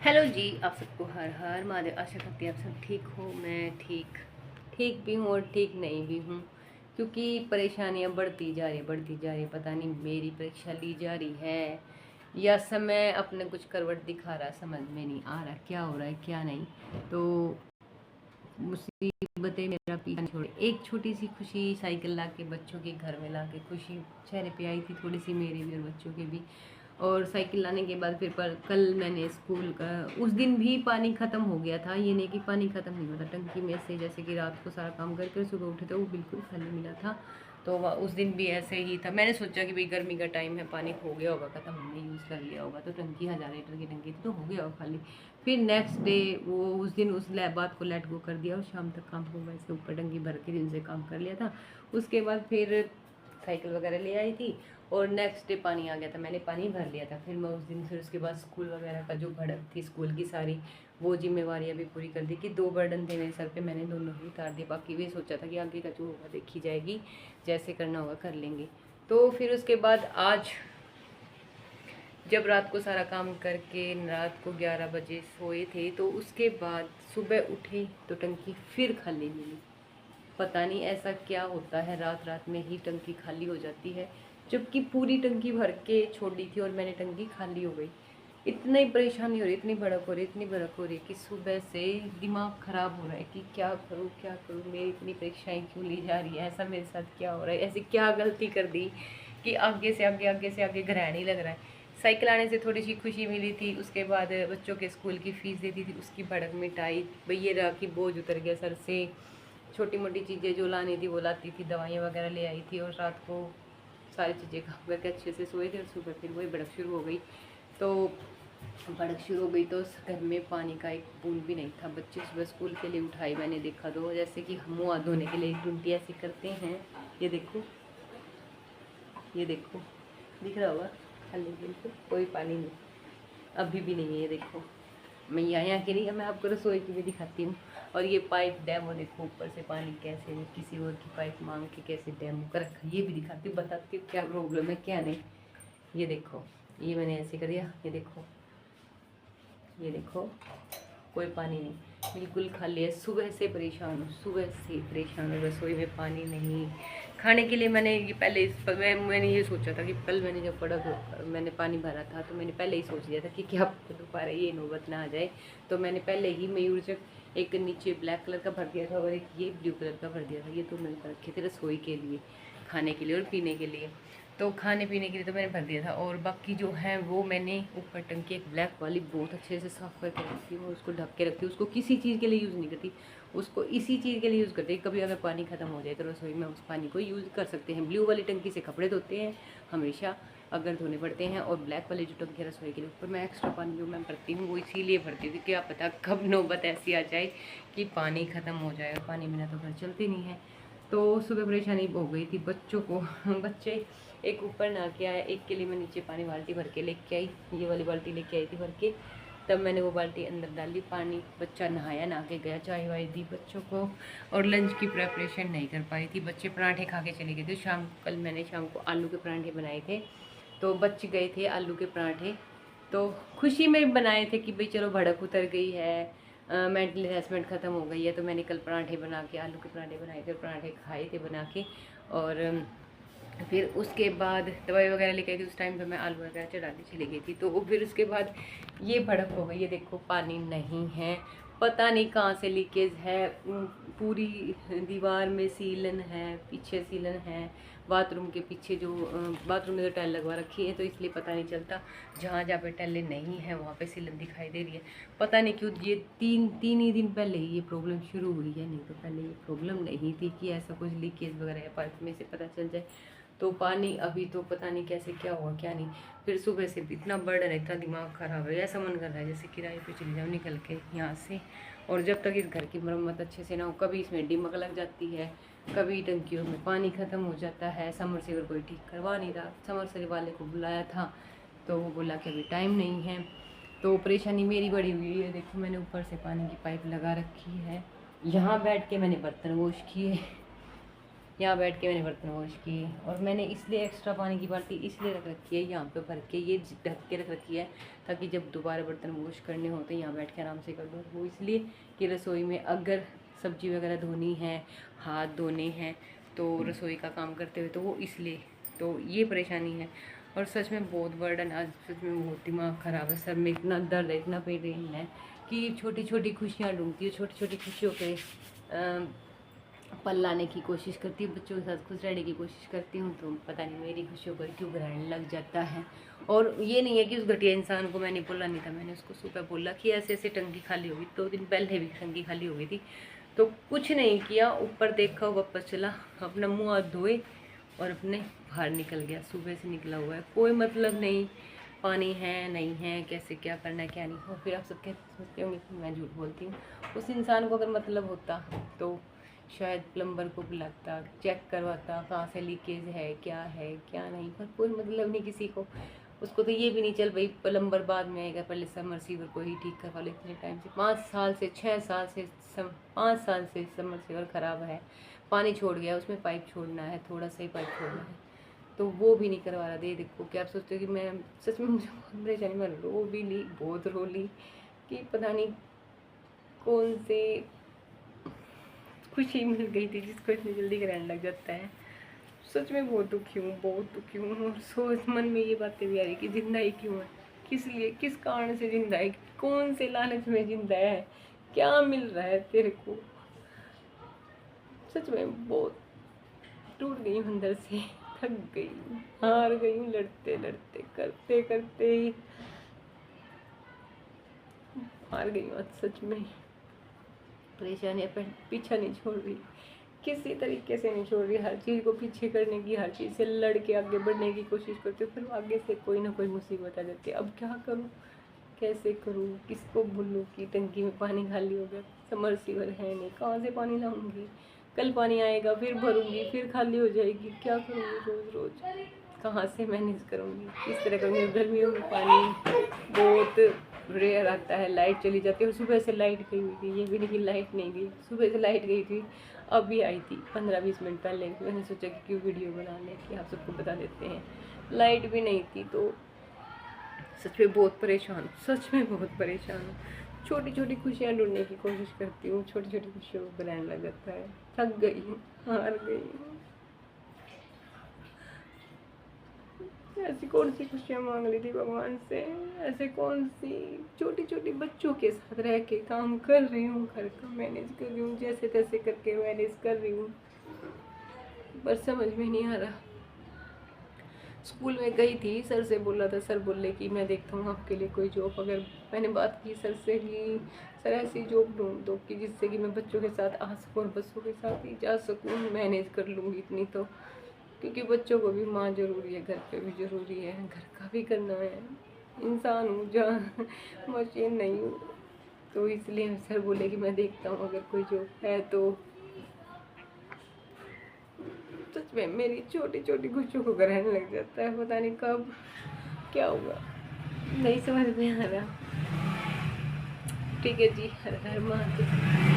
Hello जी, आप सबको हर हर महादेव। आशा करती है आप सब ठीक हो। मैं ठीक ठीक भी हूँ और ठीक नहीं भी हूँ, क्योंकि परेशानियाँ बढ़ती जा रही है। पता नहीं मेरी परीक्षा ली जा रही है या समय अपने कुछ करवट दिखा रहा है, समझ में नहीं आ रहा क्या हो रहा है क्या नहीं। तो मुसीबतें मेरा पीछा नहीं छोड़े। एक छोटी सी खुशी साइकिल ला के बच्चों के घर में ला के खुशी चेहरे पे आई थी, थोड़ी सी मेरे भी और बच्चों के भी। और साइकिल लाने के बाद फिर पर कल मैंने स्कूल का उस दिन भी पानी ख़त्म हो गया था। ये नहीं कि पानी ख़त्म नहीं हुआ था टंकी में से, जैसे कि रात को सारा काम करके सुबह उठे थे वो बिल्कुल खाली मिला था। तो उस दिन भी ऐसे ही था। मैंने सोचा कि भाई गर्मी का टाइम है, पानी हो गया होगा ख़त्म, हमने यूज़ कर लिया होगा, तो टंकी 1000 लीटर की टंकी थी तो हो गया होगा खाली। फिर नेक्स्ट डे वो उस दिन उस बात को लेट गो कर दिया और शाम तक काम को वैसे ऊपर टंकी भर के दिन से काम कर लिया था। उसके बाद फिर साइकिल वगैरह ले आई थी और नेक्स्ट डे पानी आ गया था, मैंने पानी भर लिया था। फिर मैं उस दिन फिर उसके बाद स्कूल वगैरह का जो भड़क थी स्कूल की सारी, वो जिम्मेवारियाँ भी पूरी कर दी कि 2 बर्डन थे मेरे सर पे, मैंने दोनों ही उतार दिए। बाकी भी सोचा था कि आगे का जो होगा देखी जाएगी, जैसे करना होगा कर लेंगे। तो फिर उसके बाद आज जब रात को सारा काम करके रात को 11 बजे सोए थे, तो उसके बाद सुबह उठे तो टंकी फिर खाली मिली। पता नहीं ऐसा क्या होता है, रात रात में ही टंकी खाली हो जाती है, जबकि पूरी टंकी भर के छोड़ दी थी और मैंने टंकी खाली हो गई। इतनी परेशानी हो रही, इतनी भड़क हो रही, इतनी भड़क हो रही कि सुबह से दिमाग ख़राब हो रहा है कि क्या करूँ क्या करूँ, मेरी इतनी परीक्षाएं क्यों ली जा रही है, ऐसा मेरे साथ क्या हो रहा है, ऐसी क्या गलती कर दी कि आगे से आगे ग्रहण ही लग रहा है। साइकिल आने से थोड़ी सी खुशी मिली थी, उसके बाद बच्चों के स्कूल की फ़ीस देती थी, उसकी भड़क मिटाई। भाई ये रहा कि बोझ उतर गया सर से। छोटी मोटी चीज़ें जो लानी थी वो लाती थी, दवाइयाँ वगैरह ले आई थी और रात को सारी चीज़ें खा करके अच्छे से सोए थे और सुबह फिर वही भड़क शुरू हो गई। तो भड़क शुरू हो गई तो उस घर में पानी का एक बूंद भी नहीं था। बच्चे सुबह स्कूल के लिए उठाई मैंने, देखा तो जैसे कि हम मुँह हाथ धोने के लिए टुंटी ऐसी करते हैं। ये देखो, ये देखो, दिख रहा होगा, खाली बिल्कुल कोई पानी नहीं, अभी भी नहीं है। ये देखो, मैं यहाँ के नहीं, मैं आपको रसोई की भी दिखाती हूँ। और ये पाइप डैम देखो, ऊपर से पानी कैसे किसी और की पाइप मांग के कैसे डैम कर रखा, ये भी दिखाती हूँ, बताती हूँ क्या प्रॉब्लम है क्या नहीं। ये देखो, ये मैंने ऐसे कर दिया, ये देखो, ये देखो, कोई पानी नहीं, बिल्कुल खाली है। सुबह से परेशान हूँ, सुबह से परेशान हूँ, रसोई में पानी नहीं। खाने के लिए मैंने ये पहले मैंने ये सोचा था कि कल मैंने जब पड़ा तो मैंने पानी भरा था, तो मैंने पहले ही सोच लिया था कि क्या दोबारा ये नौबत ना आ जाए। तो मैंने पहले ही मयूर जग एक नीचे ब्लैक कलर का भर दिया था और एक ये ब्लू कलर का भर दिया था। ये तो मैंने रखे थे रसोई के लिए, खाने के लिए और पीने के लिए। तो खाने पीने के लिए तो मैंने भर दिया था, और बाकी जो है वो मैंने ऊपर टंकी एक ब्लैक वाली बहुत अच्छे से साफ़ करके रखती हूँ, उसको ढक के रखती हूँ। उसको किसी चीज़ के लिए यूज़ नहीं करती, उसको इसी चीज़ के लिए यूज़ करते हैं। कभी अगर पानी ख़त्म हो जाए तो रसोई में उस पानी को यूज़ कर सकते हैं। ब्लू वाली टंकी से कपड़े धोते हैं हमेशा अगर धोने पड़ते हैं, और ब्लैक वाली जो टंकी है रसोई के लिए, ऊपर मैं एक्स्ट्रा पानी जो मैं भरती हूँ वो इसीलिए भरती हूँ कि क्या पता कब नौबत ऐसी आ जाए कि पानी ख़त्म हो जाए, और पानी बिना तो घर चलते नहीं है। तो सुबह परेशानी हो गई थी बच्चों को। बच्चे एक ऊपर नहा के आया, एक के लिए मैं नीचे पानी बाल्टी भर के लेके आई, ये वाली बाल्टी लेके आई थी भर के। तब मैंने वो बाल्टी अंदर डाली पानी, बच्चा नहाया, नहा के गया, चाय वाय दी बच्चों को, और लंच की प्रेपरेशन नहीं कर पाई थी। बच्चे पराठे खा के चले गए थे शाम, कल मैंने शाम को आलू के पराठे बनाए थे, तो बच गए थे आलू के पराठे। तो खुशी में बनाए थे कि भाई चलो भड़क उतर गई है, मेंटल हेरासमेंट ख़त्म हो गई है। तो मैंने कल पराठे बना के, आलू के पराठे बनाए थे, पराठे खाए थे बना के। और फिर उसके बाद दवाई वगैरह लेके आई थी, उस टाइम पे मैं आलू वगैरह चढ़ाने चली गई थी। तो वो फिर उसके बाद ये भड़क हो गई। ये देखो पानी नहीं है, पता नहीं कहाँ से लीकेज है। पूरी दीवार में सीलन है, पीछे सीलन है, बाथरूम के पीछे जो बाथरूम में तो टाइल लगवा रखी है, तो इसलिए पता नहीं चलता। जहाँ जहाँ पे टाइलें नहीं है वहाँ पे सीलन दिखाई दे रही है। पता नहीं क्यों ये तीन ही दिन पहले ही ये प्रॉब्लम शुरू हुई है, नहीं तो पहले ये प्रॉब्लम नहीं थी कि ऐसा कुछ लीकेज वगैरह है पाइप में से पता चल जाए। तो पानी अभी तो पता नहीं कैसे क्या हुआ क्या नहीं। फिर सुबह से इतना बर्डन है, इतना दिमाग ख़राब है, ऐसा मन कर रहा है जैसे किराए पे चले जाओ निकल के यहाँ से। और जब तक इस घर की मरम्मत अच्छे से ना हो, कभी इसमें डिमक लग जाती है, कभी टंकियों में पानी ख़त्म हो जाता है। समरसेबल कोई ठीक करवा नहीं रहा, समरसेबल वाले को बुलाया था तो वो बोला कि अभी टाइम नहीं है। तो परेशानी मेरी बड़ी हुई है। देखो मैंने ऊपर से पानी की पाइप लगा रखी है, यहाँ बैठ के मैंने बर्तन वॉश किए, यहाँ बैठ के मैंने बर्तन वॉश किए। और मैंने इसलिए एक्स्ट्रा पानी की बाल्टी इसलिए रख रखी है यहाँ पे भर के, ये ढक के रख रखी है ताकि जब दोबारा बर्तन वॉश करने हो तो यहाँ बैठ के आराम से कर दूँ। वो इसलिए कि रसोई में अगर सब्जी वगैरह धोनी है, हाथ धोने हैं तो रसोई का काम करते हुए, तो वो इसलिए, तो ये परेशानी है। और सच में बहुत बर्डन, आज सच में बहुत दिमाग ख़राब है, सर में इतना दर्द है, इतना पेन है कि छोटी छोटी खुशियाँ ढूंढती हूँ, छोटी छोटी खुशियों के पल लाने की कोशिश करती हूँ, बच्चों के साथ खुश रहने की कोशिश करती हूँ, तो पता नहीं मेरी खुशियों पर क्यों ग्रहण लग जाता है। और ये नहीं है कि उस घटिया इंसान को मैंने बोला नहीं था, मैंने उसको सुबह बोला कि ऐसे ऐसे टंकी खाली होगी, 2 दिन पहले भी टंकी खाली हो गई थी, तो कुछ नहीं किया, ऊपर देखा, वापस चला, अपना मुँह हाथ धोए और अपने बाहर निकल गया। सुबह से निकला हुआ है, कोई मतलब नहीं पानी है नहीं है, कैसे क्या करना है क्या नहीं। और फिर आप सब सोचते होंगे कि मैं झूठ बोलती हूँ। उस इंसान को अगर मतलब होता तो शायद प्लम्बर को बुलाता, चेक करवाता कहाँ से लीकेज है क्या नहीं, पर कोई मतलब नहीं किसी को। उसको तो ये भी नहीं, चल भाई प्लम्बर बाद में आएगा, पहले समरसीवर को ही ठीक करवा लो। इतने टाइम से 5 साल से 6 साल से 5 साल से समरसीवर ख़राब है, पानी छोड़ गया, उसमें पाइप छोड़ना है, थोड़ा सा ही पाइप छोड़ना है, तो वो भी नहीं करवा रहा। दे देखो क्या आप सोचते हो कि मैं सच में, मुझे बहुत परेशानी, मैं रो भी ली, बहुत रो ली कि पता नहीं कौन से खुशी मिल गई थी जिसको इतनी जल्दी ग्रहण लग जाता है। सच में बहुत दुखी हूँ, बहुत दुखी हूँ। और सोच मन में ये बातें भी आ रही कि जिंदा ही क्यों है, किस लिए, किस कारण से जिंदा है, कौन से लालच में जिंदा है, क्या मिल रहा है तेरे को। सच में बहुत टूट गई हूँ अंदर से, थक गई हूँ, हार गई हूँ, लड़ते लड़ते करते करते हार गई हूँ। सच में परेशानियाँ पीछा नहीं छोड़ रही, किसी तरीके से नहीं छोड़ रही, हर चीज़ को पीछे करने की, हर चीज़ से लड़ के आगे बढ़ने की कोशिश करती हूँ, फिर आगे से कोई ना कोई मुसीबत आ जाती है। अब क्या करूँ, कैसे करूँ, किसको भूलूँ कि टंकी में पानी खाली हो गया, समरसीवर है नहीं, कहाँ से पानी लाऊंगी, कल पानी आएगा फिर भरूंगी, फिर खाली हो जाएगी, क्या करूँगी, रोज़ रोज़ कहाँ से मैनेज करूँगी, किस तरह करूँगी। गर्मियों में पानी बहुत रेयर आता है, लाइट चली जाती है। और सुबह से लाइट गई हुई थी, ये भी नहीं कि लाइट नहीं गई, सुबह से लाइट गई थी, अभी आई थी 15-20 मिनट पहले। मैंने सोचा कि क्यों वीडियो बना लें कि आप सबको बता देते हैं, लाइट भी नहीं थी। तो सच में बहुत परेशान, सच में बहुत परेशान हूँ। छोटी छोटी खुशियाँ ढूंढने की कोशिश करती हूँ, छोटी छोटी खुशियों को ग्रहण लग जाता है। थक गई हूँ, हार गई हूँ। ऐसी कौन सी खुशियाँ मांग ली थी भगवान से, ऐसे कौन सी छोटी छोटी बच्चों के साथ रह के काम कर रही हूँ, घर का मैनेज कर रही हूँ, जैसे तैसे करके मैनेज कर रही हूँ, पर समझ में नहीं आ रहा। स्कूल में गई थी, सर से बोला था, सर बोले कि मैं देखता हूँ आपके लिए कोई जॉब। अगर मैंने बात की सर से कि सर ऐसी जॉब ढूंढ दो कि जिससे कि मैं बच्चों के साथ आ सकूँ और बच्चों के साथ ही जा सकूँ, मैनेज कर लूँगी इतनी तो, क्योंकि बच्चों को भी माँ ज़रूरी है, घर पे भी ज़रूरी है, घर का भी करना है, इंसान हूँ जहाँ मशीन नहीं हूँ। तो इसलिए सर बोले कि मैं देखता हूँ अगर कोई जॉब है तो। सच में मेरी छोटी छोटी खुशियों को ग्रहण लग जाता है, पता नहीं कब क्या हुआ, नहीं समझ में आ रहा। ठीक है जी, हर हर महादेव।